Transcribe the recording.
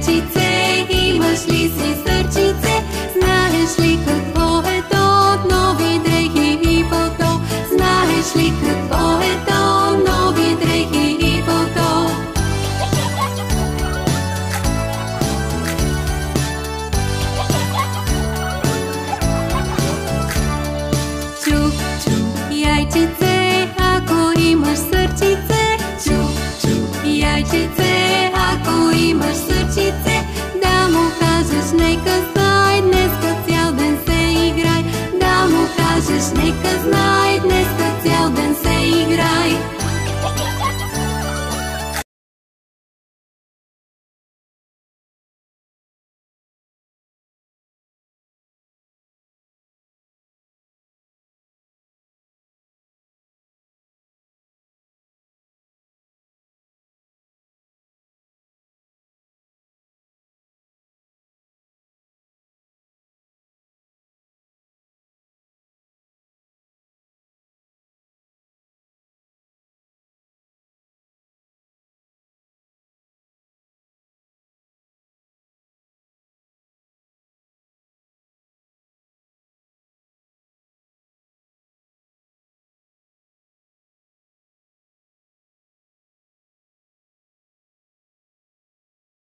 яйчице, имаш ли си сърчице? Знаеш ли какво е то? Нови дрехи и пълто. Знаеш ли какво е то? Нови дрехи и пълто. Чук, чук, яйчице, ако имаш сърчице. Чук, чук, яйчице, ако имаш сърчице. Да му кажеш, нека знай, днеска цял ден се играй. Да му кажеш, нека знай, днеска цял ден се играй.